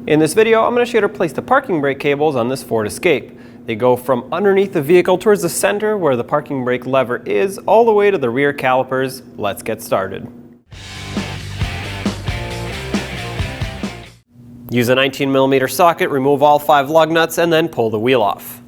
In this video, I'm going to show you how to place the parking brake cables on this Ford Escape. They go from underneath the vehicle towards the center where the parking brake lever is, all the way to the rear calipers. Let's get started. Use a 19mm socket, remove all 5 lug nuts, and then pull the wheel off.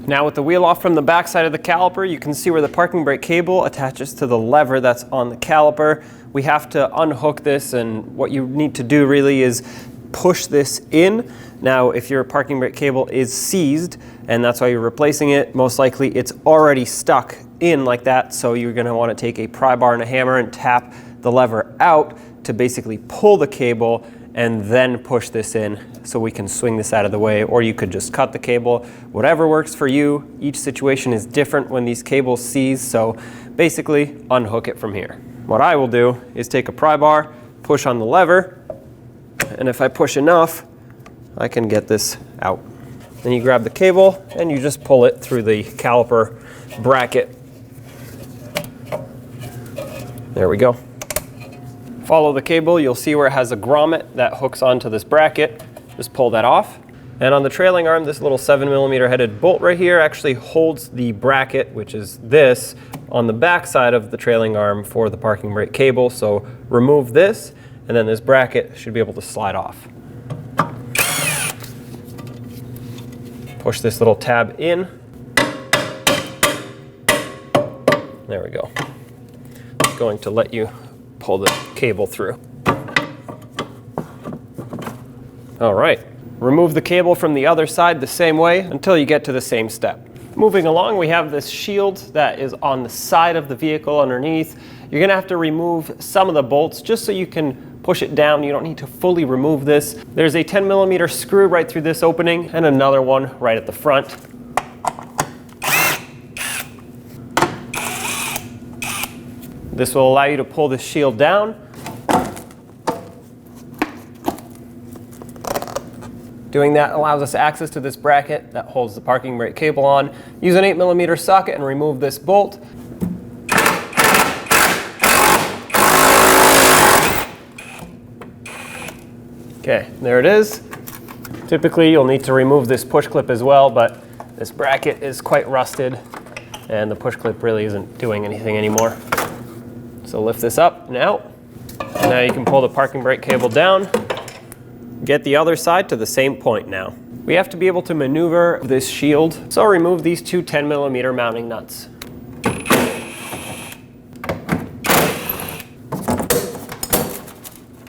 Now with the wheel off from the back side of the caliper, you can see where the parking brake cable attaches to the lever that's on the caliper. We have to unhook this, and what you need to do really is push this in. Now if your parking brake cable is seized, and that's why you're replacing it, most likely it's already stuck in like that, so you're going to want to take a pry bar and a hammer and tap the lever out to basically pull the cable and then push this in so we can swing this out of the way, or you could just cut the cable. Whatever works for you. Each situation is different when these cables seize, so basically unhook it from here. What I will do is take a pry bar, push on the lever, and if I push enough, I can get this out. Then you grab the cable and you just pull it through the caliper bracket. There we go. Follow the cable, you'll see where it has a grommet that hooks onto this bracket. Just pull that off. And on the trailing arm, this little 7mm headed bolt right here actually holds the bracket, which is this, on the back side of the trailing arm for the parking brake cable. So remove this, and then this bracket should be able to slide off. Push this little tab in. There we go. It's going to let you pull the cable through. All right, remove the cable from the other side the same way until you get to the same step. Moving along, we have this shield that is on the side of the vehicle underneath. You're gonna have to remove some of the bolts just so you can push it down. You don't need to fully remove this. There's a 10mm screw right through this opening and another one right at the front. This will allow you to pull the shield down. Doing that allows us access to this bracket that holds the parking brake cable on. Use an 8mm socket and remove this bolt. Okay, there it is. Typically you'll need to remove this push clip as well, but this bracket is quite rusted and the push clip really isn't doing anything anymore. So lift this up and out. Now you can pull the parking brake cable down. Get the other side to the same point now. We have to be able to maneuver this shield, so remove these 2 10mm mounting nuts.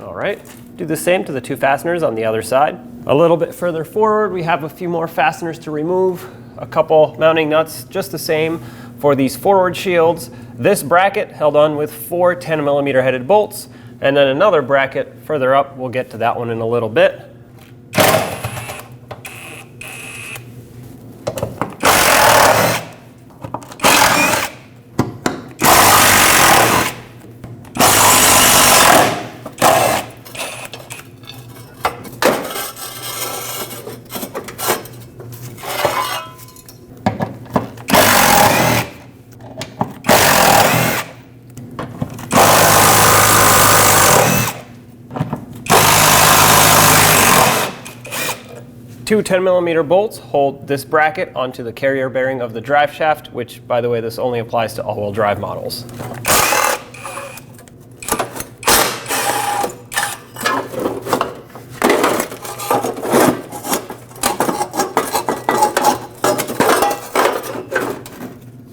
All right, do the same to the 2 fasteners on the other side. A little bit further forward, we have a few more fasteners to remove. A couple mounting nuts, just the same for these forward shields. This bracket held on with 4 10mm headed bolts, and then another bracket further up. We'll get to that one in a little bit. Two 10mm bolts hold this bracket onto the carrier bearing of the drive shaft, which, by the way, this only applies to all-wheel drive models.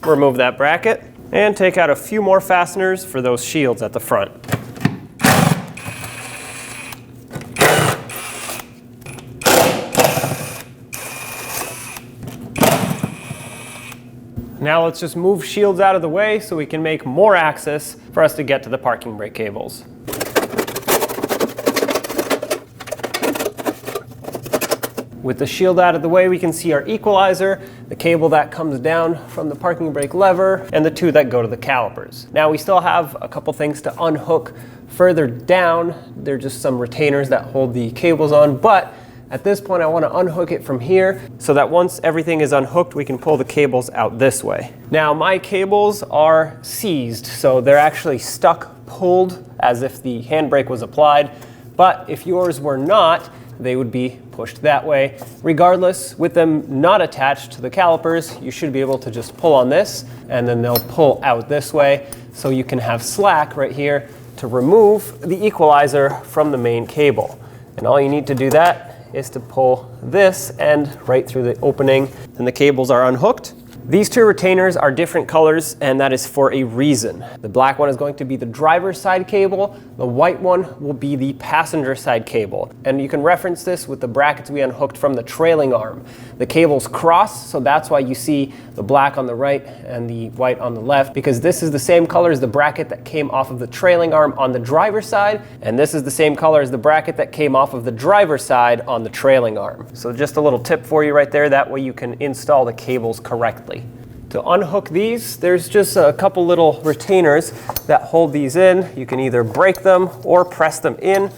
Remove that bracket and take out a few more fasteners for those shields at the front. Now let's just move shields out of the way so we can make more access for us to get to the parking brake cables. With the shield out of the way, we can see our equalizer, the cable that comes down from the parking brake lever, and the 2 that go to the calipers. Now we still have a couple things to unhook further down. They're just some retainers that hold the cables on, but At this point, I want to unhook it from here so that once everything is unhooked, we can pull the cables out this way. Now, my cables are seized, so they're actually stuck, pulled, as if the handbrake was applied. But if yours were not, they would be pushed that way. Regardless, with them not attached to the calipers, you should be able to just pull on this, and then they'll pull out this way. So you can have slack right here to remove the equalizer from the main cable. And all you need to do that is to pull this end right through the opening, and the cables are unhooked. These two retainers are different colors, and that is for a reason. The black one is going to be the driver's side cable. The white one will be the passenger side cable. And you can reference this with the brackets we unhooked from the trailing arm. The cables cross, so that's why you see the black on the right and the white on the left, because this is the same color as the bracket that came off of the trailing arm on the driver's side, and this is the same color as the bracket that came off of the driver's side on the trailing arm. So just a little tip for you right there, that way you can install the cables correctly. To unhook these, there's just a couple little retainers that hold these in. You can either break them or press them in.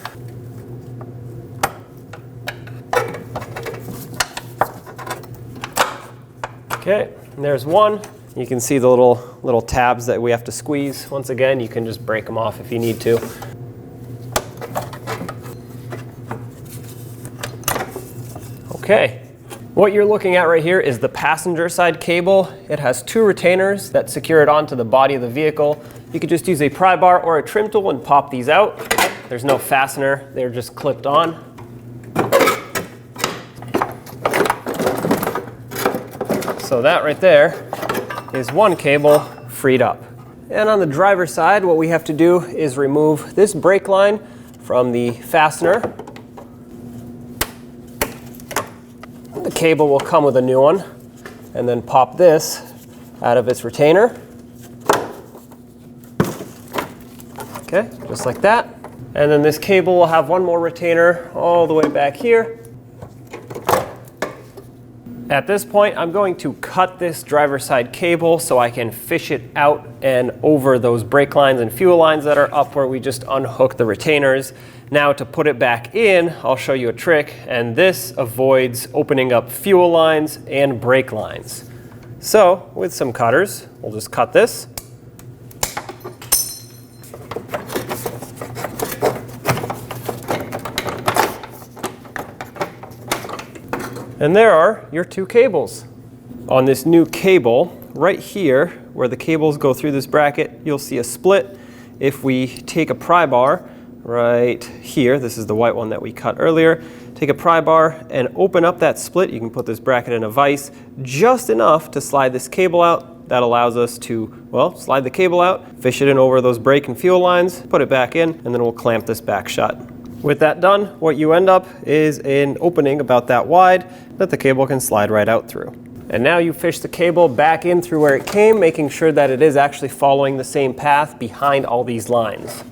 Okay, and there's one. You can see the little tabs that we have to squeeze. Once again, you can just break them off if you need to. Okay. What you're looking at right here is the passenger side cable. It has two retainers that secure it onto the body of the vehicle. You could just use a pry bar or a trim tool and pop these out. There's no fastener, they're just clipped on. So that right there is one cable freed up. And on the driver's side, what we have to do is remove this brake line from the fastener. The cable will come with a new one, and then pop this out of its retainer. Okay, just like that. And then this cable will have one more retainer all the way back here. At this point, I'm going to cut this driver's side cable so I can fish it out and over those brake lines and fuel lines that are up where we just unhooked the retainers. Now to put it back in, I'll show you a trick, and this avoids opening up fuel lines and brake lines. So with some cutters, we'll just cut this. And there are your two cables. On this new cable, right here, where the cables go through this bracket, you'll see a split. If we take a pry bar right here, this is the white one that we cut earlier, take a pry bar and open up that split. You can put this bracket in a vise just enough to slide this cable out. That allows us to, well, slide the cable out, fish it in over those brake and fuel lines, put it back in, and then we'll clamp this back shut. With that done, what you end up is an opening about that wide that the cable can slide right out through. And now you fish the cable back in through where it came, making sure that it is actually following the same path behind all these lines.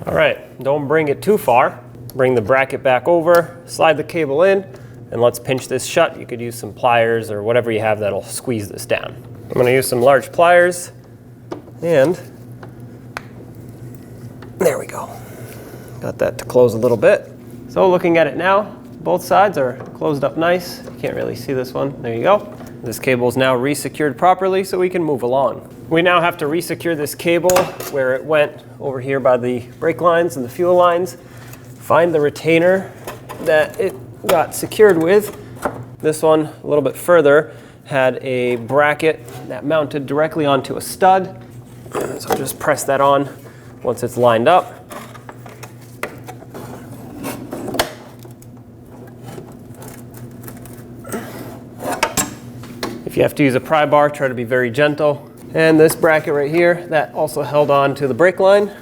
All right, don't bring it too far. Bring the bracket back over, slide the cable in, and let's pinch this shut. You could use some pliers or whatever you have that'll squeeze this down. I'm going to use some large pliers, and there we go. Got that to close a little bit. So looking at it now, both sides are closed up nice. You can't really see this one. There you go. This cable is now resecured properly so we can move along. We now have to resecure this cable where it went over here by the brake lines and the fuel lines. Find the retainer that it got secured with. This one, a little bit further, had a bracket that mounted directly onto a stud. So just press that on once it's lined up. If you have to use a pry bar, try to be very gentle. And this bracket right here, that also held on to the brake line.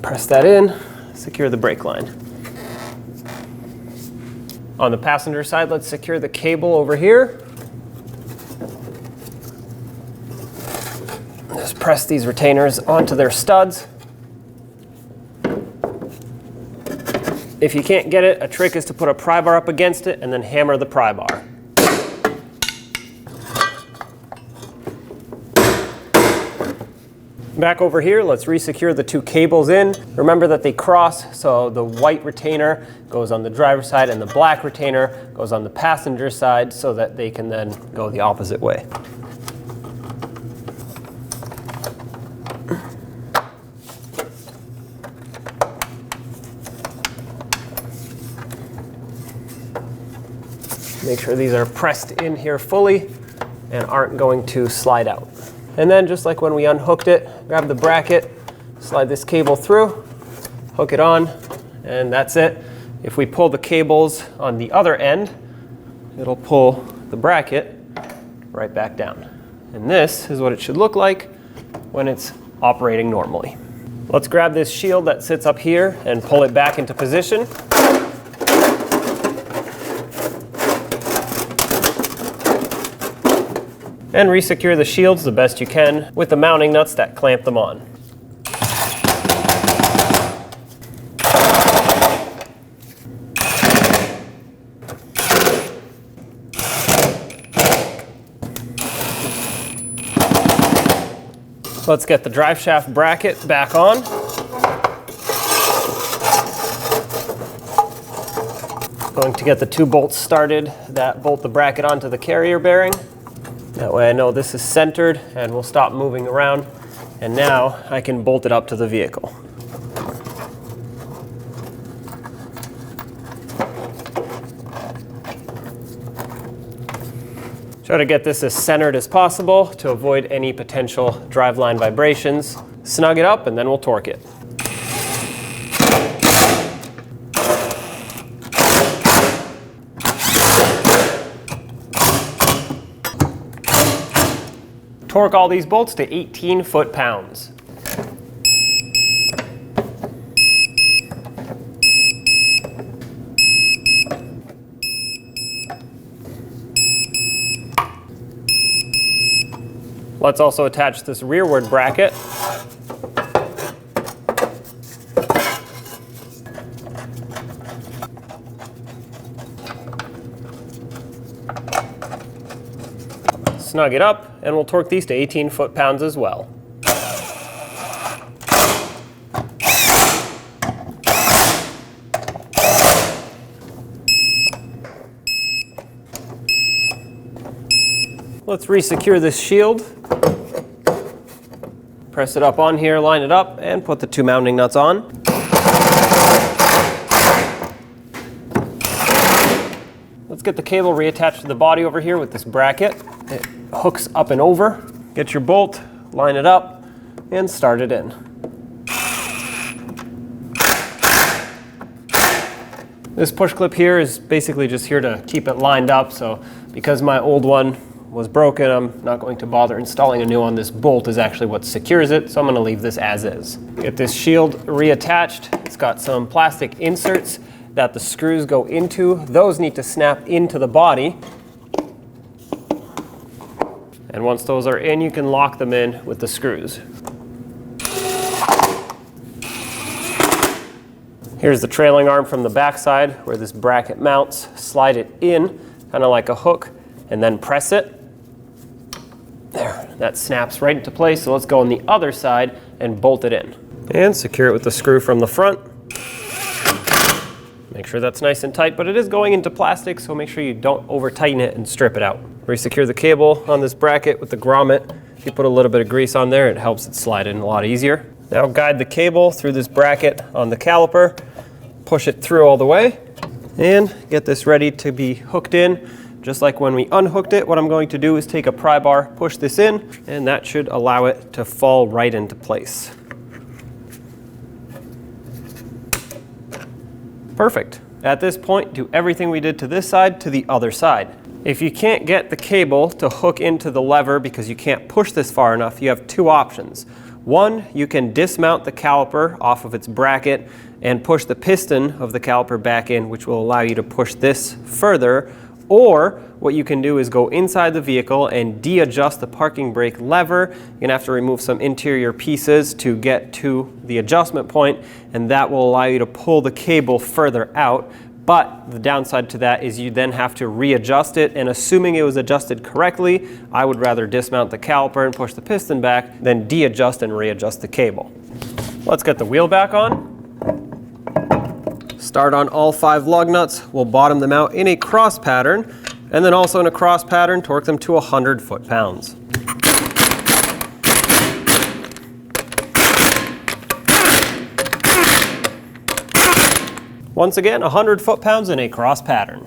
Press that in, secure the brake line. On the passenger side, let's secure the cable over here. Just press these retainers onto their studs. If you can't get it, a trick is to put a pry bar up against it and then hammer the pry bar. Back over here, let's resecure the two cables in. Remember that they cross, so the white retainer goes on the driver's side and the black retainer goes on the passenger side so that they can then go the opposite way. Make sure these are pressed in here fully and aren't going to slide out. And then just like when we unhooked it, grab the bracket, slide this cable through, hook it on, and that's it. If we pull the cables on the other end, it'll pull the bracket right back down. And this is what it should look like when it's operating normally. Let's grab this shield that sits up here and pull it back into position. And resecure the shields the best you can with the mounting nuts that clamp them on. Let's get the drive shaft bracket back on. Going to get the two bolts started that bolt the bracket onto the carrier bearing. That way I know this is centered and will stop moving around. And now I can bolt it up to the vehicle. Try to get this as centered as possible to avoid any potential driveline vibrations. Snug it up and then we'll torque it. Torque all these bolts to 18 foot-pounds. Let's also attach this rearward bracket. Snug it up, and we'll torque these to 18 foot-pounds as well. Let's resecure this shield. Press it up on here, line it up, and put the two mounting nuts on. Let's get the cable reattached to the body over here with this bracket. It hooks up and over. Get your bolt, line it up, and start it in. This push clip here is basically just here to keep it lined up, so because my old one was broken, I'm not going to bother installing a new one. This bolt is actually what secures it, so I'm going to leave this as is. Get this shield reattached. It's got some plastic inserts that the screws go into. Those need to snap into the body. And once those are in, you can lock them in with the screws. Here's the trailing arm from the back side where this bracket mounts. Slide it in, kind of like a hook, and then press it. There, that snaps right into place. So let's go on the other side and bolt it in. And secure it with the screw from the front. Make sure that's nice and tight, but it is going into plastic, so make sure you don't over tighten it and strip it out. Resecure the cable on this bracket with the grommet. If you put a little bit of grease on there, it helps it slide in a lot easier. Now guide the cable through this bracket on the caliper, push it through all the way, and get this ready to be hooked in. Just like when we unhooked it, what I'm going to do is take a pry bar, push this in, and that should allow it to fall right into place. Perfect. At this point, do everything we did to this side to the other side. If you can't get the cable to hook into the lever because you can't push this far enough, you have two options. One, you can dismount the caliper off of its bracket and push the piston of the caliper back in, which will allow you to push this further. Or what you can do is go inside the vehicle and de-adjust the parking brake lever. You're gonna have to remove some interior pieces to get to the adjustment point, and that will allow you to pull the cable further out. But the downside to that is you then have to readjust it, and assuming it was adjusted correctly, I would rather dismount the caliper and push the piston back than de-adjust and readjust the cable. Let's get the wheel back on. Start on all 5 lug nuts. We'll bottom them out in a cross pattern, and then also in a cross pattern, torque them to 100 foot-pounds. Once again, 100 foot-pounds in a cross pattern.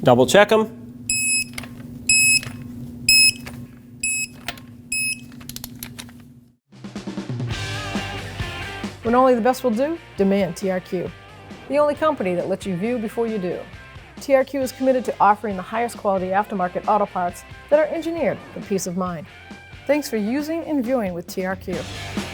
Double check them. When only the best will do, demand TRQ. The only company that lets you view before you do. TRQ is committed to offering the highest quality aftermarket auto parts that are engineered for peace of mind. Thanks for using and viewing with TRQ.